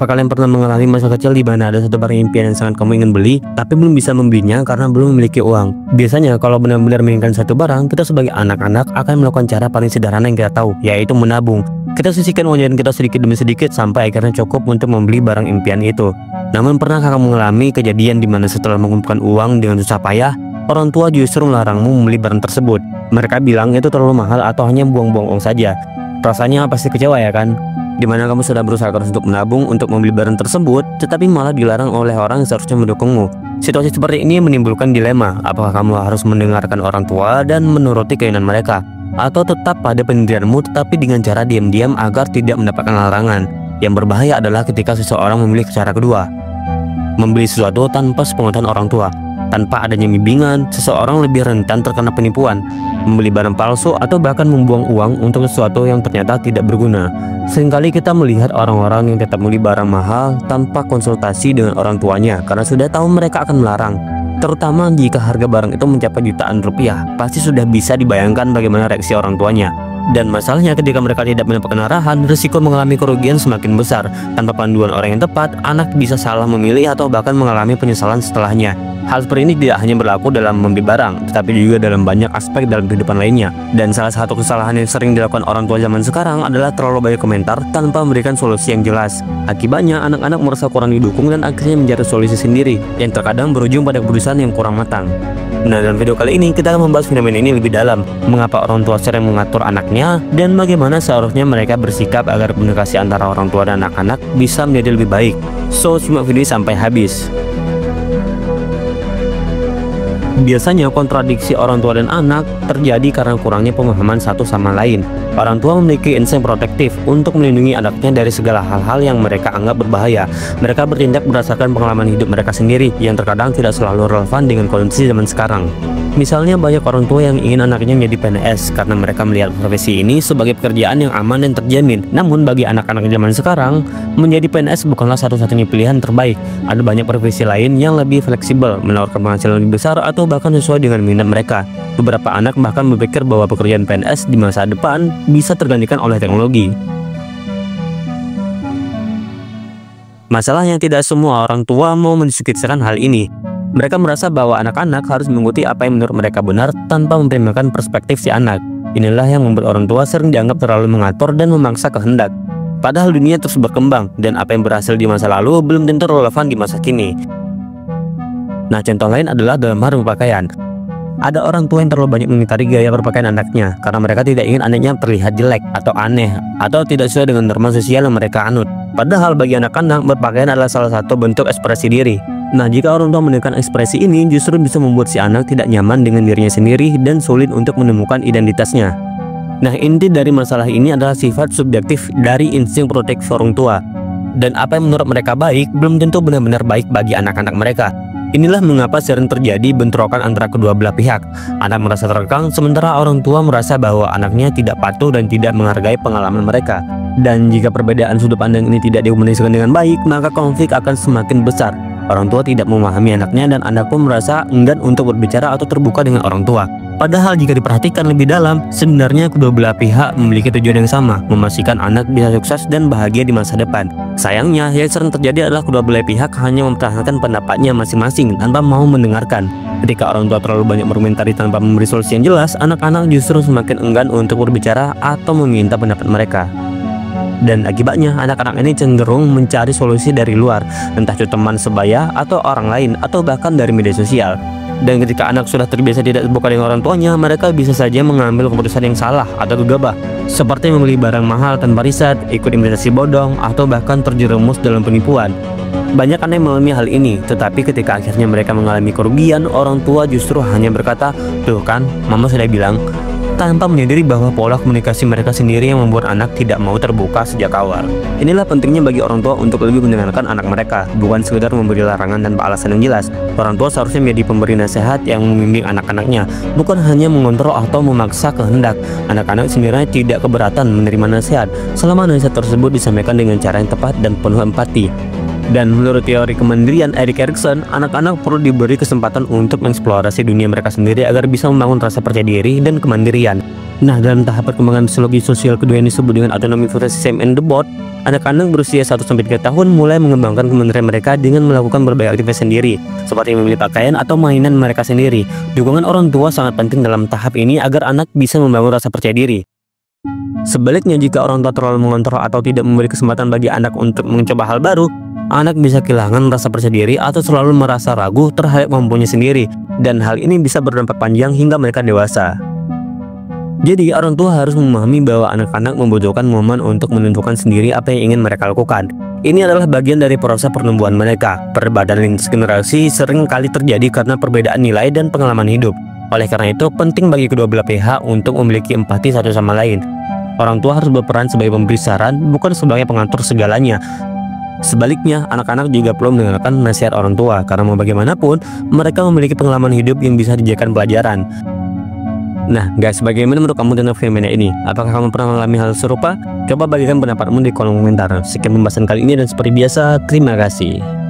Apa kalian pernah mengalami masa kecil di mana ada satu barang impian yang sangat kamu ingin beli, tapi belum bisa membelinya karena belum memiliki uang? Biasanya kalau benar-benar menginginkan satu barang, kita sebagai anak-anak akan melakukan cara paling sederhana yang kita tahu, yaitu menabung. Kita sisihkan uang jajan kita sedikit demi sedikit sampai akhirnya cukup untuk membeli barang impian itu. Namun pernahkah kamu mengalami kejadian di mana setelah mengumpulkan uang dengan susah payah, orang tua justru melarangmu membeli barang tersebut? Mereka bilang itu terlalu mahal atau hanya buang-buang uang saja. Rasanya pasti kecewa ya kan? Dimana kamu sudah berusaha keras untuk menabung untuk membeli barang tersebut, tetapi malah dilarang oleh orang yang seharusnya mendukungmu. Situasi seperti ini menimbulkan dilema, apakah kamu harus mendengarkan orang tua dan menuruti keinginan mereka, atau tetap pada pendirianmu tetapi dengan cara diam-diam agar tidak mendapatkan larangan. Yang berbahaya adalah ketika seseorang memilih cara kedua, membeli sesuatu tanpa sepengetahuan orang tua. Tanpa adanya bimbingan, seseorang lebih rentan terkena penipuan, membeli barang palsu, atau bahkan membuang uang untuk sesuatu yang ternyata tidak berguna. Seringkali kita melihat orang-orang yang tetap membeli barang mahal tanpa konsultasi dengan orang tuanya karena sudah tahu mereka akan melarang. Terutama jika harga barang itu mencapai jutaan rupiah, pasti sudah bisa dibayangkan bagaimana reaksi orang tuanya. Dan masalahnya ketika mereka tidak mendapatkan arahan, risiko mengalami kerugian semakin besar. Tanpa panduan orang yang tepat, anak bisa salah memilih atau bahkan mengalami penyesalan setelahnya. Hal seperti ini tidak hanya berlaku dalam membeli barang, tetapi juga dalam banyak aspek dalam kehidupan lainnya. Dan salah satu kesalahan yang sering dilakukan orang tua zaman sekarang adalah terlalu banyak komentar tanpa memberikan solusi yang jelas. Akibatnya anak-anak merasa kurang didukung dan akhirnya mencari solusi sendiri, yang terkadang berujung pada keputusan yang kurang matang. Nah, dalam video kali ini kita akan membahas fenomena ini lebih dalam. Mengapa orang tua sering mengatur anaknya, dan bagaimana seharusnya mereka bersikap agar komunikasi antara orang tua dan anak-anak bisa menjadi lebih baik. So, simak video sampai habis. Biasanya kontradiksi orang tua dan anak terjadi karena kurangnya pemahaman satu sama lain. Orang tua memiliki insting protektif untuk melindungi anaknya dari segala hal-hal yang mereka anggap berbahaya. Mereka bertindak berdasarkan pengalaman hidup mereka sendiri yang terkadang tidak selalu relevan dengan kondisi zaman sekarang. Misalnya banyak orang tua yang ingin anaknya menjadi PNS karena mereka melihat profesi ini sebagai pekerjaan yang aman dan terjamin. Namun bagi anak-anak zaman sekarang, menjadi PNS bukanlah satu-satunya pilihan terbaik. Ada banyak profesi lain yang lebih fleksibel, menawarkan penghasilan lebih besar atau bahkan sesuai dengan minat mereka. Beberapa anak bahkan berpikir bahwa pekerjaan PNS di masa depan bisa tergantikan oleh teknologi. Masalahnya tidak semua orang tua mau mendiskusikan hal ini. Mereka merasa bahwa anak-anak harus mengikuti apa yang menurut mereka benar tanpa mempertimbangkan perspektif si anak. Inilah yang membuat orang tua sering dianggap terlalu mengatur dan memaksa kehendak. Padahal dunia terus berkembang dan apa yang berhasil di masa lalu belum tentu relevan di masa kini. Nah, contoh lain adalah dalam hal berpakaian. Ada orang tua yang terlalu banyak mengitari gaya berpakaian anaknya karena mereka tidak ingin anaknya terlihat jelek atau aneh atau tidak sesuai dengan norma sosial yang mereka anut. Padahal bagi anak-anak, berpakaian adalah salah satu bentuk ekspresi diri. Nah, jika orang tua menekan ekspresi ini, justru bisa membuat si anak tidak nyaman dengan dirinya sendiri dan sulit untuk menemukan identitasnya. Nah, inti dari masalah ini adalah sifat subjektif dari insting protektif orang tua. Dan apa yang menurut mereka baik, belum tentu benar-benar baik bagi anak-anak mereka. Inilah mengapa sering terjadi bentrokan antara kedua belah pihak. Anak merasa terkekang, sementara orang tua merasa bahwa anaknya tidak patuh dan tidak menghargai pengalaman mereka. Dan jika perbedaan sudut pandang ini tidak dikomunikasikan dengan baik, maka konflik akan semakin besar. Orang tua tidak memahami anaknya dan anak pun merasa enggan untuk berbicara atau terbuka dengan orang tua. Padahal jika diperhatikan lebih dalam, sebenarnya kedua belah pihak memiliki tujuan yang sama, memastikan anak bisa sukses dan bahagia di masa depan. Sayangnya, yang sering terjadi adalah kedua belah pihak hanya mempertahankan pendapatnya masing-masing tanpa mau mendengarkan. Ketika orang tua terlalu banyak berkomentari tanpa memberi solusi yang jelas, anak-anak justru semakin enggan untuk berbicara atau meminta pendapat mereka. Dan akibatnya anak-anak ini cenderung mencari solusi dari luar, entah itu teman sebaya atau orang lain atau bahkan dari media sosial. Dan ketika anak sudah terbiasa tidak terbuka dengan orang tuanya, mereka bisa saja mengambil keputusan yang salah atau gegabah, seperti membeli barang mahal tanpa riset, ikut imitasi bodong, atau bahkan terjerumus dalam penipuan. Banyak anak yang mengalami hal ini, tetapi ketika akhirnya mereka mengalami kerugian, orang tua justru hanya berkata, "Tuh kan, mama sudah bilang," tanpa menyadari bahwa pola komunikasi mereka sendiri yang membuat anak tidak mau terbuka sejak awal. Inilah pentingnya bagi orang tua untuk lebih mendengarkan anak mereka, bukan sekedar memberi larangan tanpa alasan yang jelas. Orang tua seharusnya menjadi pemberi nasihat yang membimbing anak-anaknya, bukan hanya mengontrol atau memaksa kehendak. Anak-anak sebenarnya tidak keberatan menerima nasihat, selama nasihat tersebut disampaikan dengan cara yang tepat dan penuh empati. Dan menurut teori kemandirian Erik Erikson, anak-anak perlu diberi kesempatan untuk mengeksplorasi dunia mereka sendiri agar bisa membangun rasa percaya diri dan kemandirian. Nah, dalam tahap perkembangan psikologi sosial kedua yang disebut dengan autonomy versus shame and the bot, anak-anak berusia 1-3 tahun mulai mengembangkan kementerian mereka dengan melakukan berbagai aktivitas sendiri, seperti memilih pakaian atau mainan mereka sendiri. Dukungan orang tua sangat penting dalam tahap ini agar anak bisa membangun rasa percaya diri. Sebaliknya, jika orang tua terlalu mengontrol atau tidak memberi kesempatan bagi anak untuk mencoba hal baru, anak bisa kehilangan rasa percaya diri atau selalu merasa ragu terhadap kemampuannya sendiri, dan hal ini bisa berdampak panjang hingga mereka dewasa. Jadi, orang tua harus memahami bahwa anak-anak membutuhkan momen untuk menentukan sendiri apa yang ingin mereka lakukan. Ini adalah bagian dari proses pertumbuhan mereka. Perbedaan lintas generasi sering kali terjadi karena perbedaan nilai dan pengalaman hidup. Oleh karena itu, penting bagi kedua belah pihak untuk memiliki empati satu sama lain. Orang tua harus berperan sebagai pemberi saran, bukan sebagai pengatur segalanya. Sebaliknya, anak-anak juga perlu mendengarkan nasihat orang tua, karena mau bagaimanapun, mereka memiliki pengalaman hidup yang bisa dijadikan pelajaran. Nah guys, bagaimana menurut kamu tentang fenomena ini? Apakah kamu pernah mengalami hal serupa? Coba bagikan pendapatmu di kolom komentar. Sekian pembahasan kali ini dan seperti biasa, terima kasih.